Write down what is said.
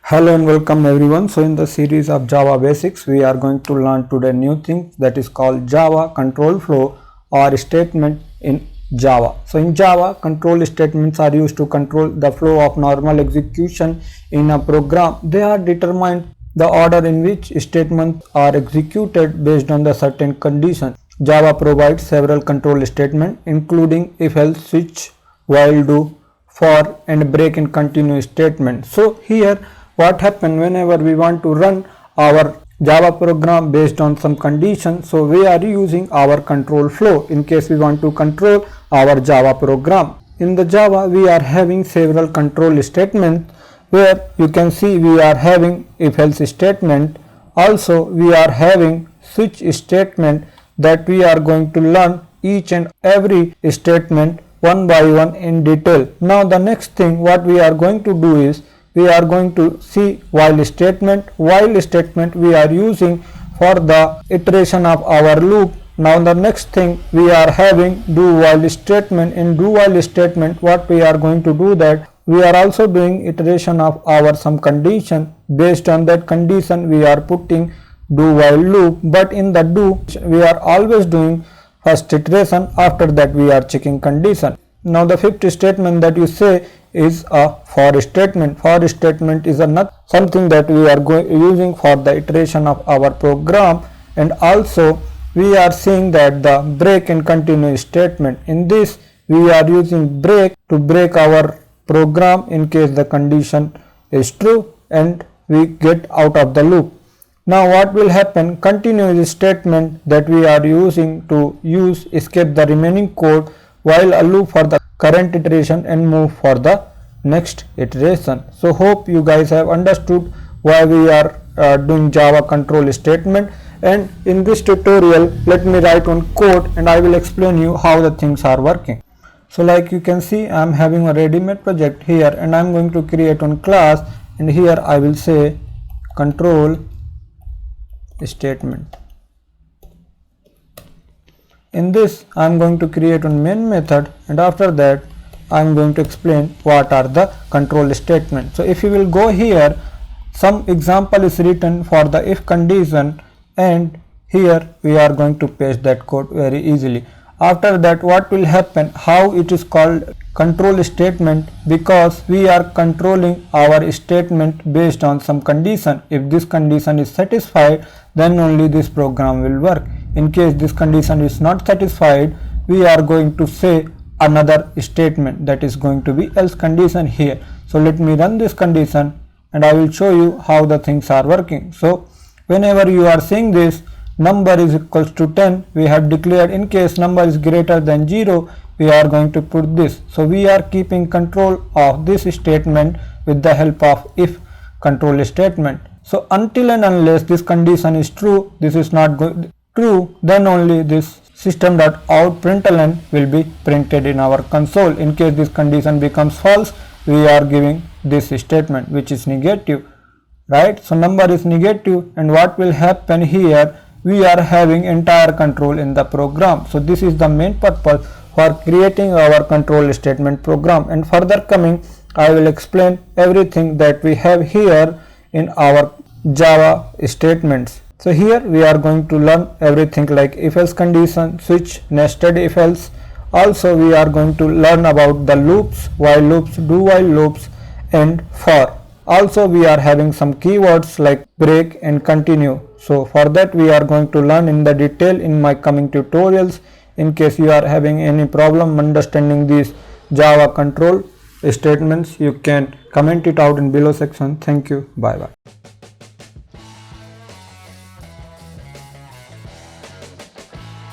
Hello and welcome everyone. So in the series of Java Basics, we are going to learn today new thing that is called Java control flow or statement in Java. So in Java, control statements are used to control the flow of normal execution in a program. They are determined the order in which statements are executed based on the certain condition. Java provides several control statements including if else, switch, while, do, for and break and continue statement. So here what happen whenever we want to run our Java program based on some condition, so we are using our control flow in case we want to control our Java program. In the Java we are having several control statements where you can see we are having if else statement, also we are having switch statement that we are going to learn each and every statement one by one in detail. Now the next thing what we are going to do is we are going to see while statement. While statement we are using for the iteration of our loop. Now the next thing we are having do while statement. In do while statement what we are going to do that we are also doing iteration of our some condition. Based on that condition we are putting do while loop, but in the do we are always doing first iteration, after that we are checking condition. Now the fifth statement that you say is a for statement. For statement is not something that we are using for the iteration of our program, and also we are seeing that the break and continue statement. In this we are using break to break our program in case the condition is true and we get out of the loop. Now what will happen, continue is a statement that we are using to escape the remaining code while a loop for the current iteration and move for the next iteration. So hope you guys have understood why we are doing Java control statement, and in this tutorial let me write one code and I will explain you how the things are working. So like you can see I am having a ready-made project here and I am going to create one class, and here I will say control statement. In this I am going to create one main method, and after that I am going to explain what are the control statements. So if you will go here, some example is written for the if condition, and here we are going to paste that code very easily. After that what will happen, how it is called control statement, because we are controlling our statement based on some condition. If this condition is satisfied, then only this program will work. In case this condition is not satisfied, we are going to say another statement that is going to be else condition here. So let me run this condition and I will show you how the things are working. So whenever you are seeing this number is equals to 10, we have declared in case number is greater than 0 we are going to put this. So we are keeping control of this statement with the help of if control statement. So until and unless this condition is true, this is not true, then only this system.out.println will be printed in our console. In case this condition becomes false, we are giving this statement which is negative, right? So number is negative, and what will happen here, we are having entire control in the program. So this is the main purpose for creating our control statement program, and further coming I will explain everything that we have here in our Java statements. So here we are going to learn everything like if else condition, switch, nested if else. Also we are going to learn about the loops, while loops, do while loops, and for. Also we are having some keywords like break and continue. So for that we are going to learn in the detail in my coming tutorials. In case you are having any problem understanding these Java control statements, you can comment it out in below section. Thank you. Bye bye.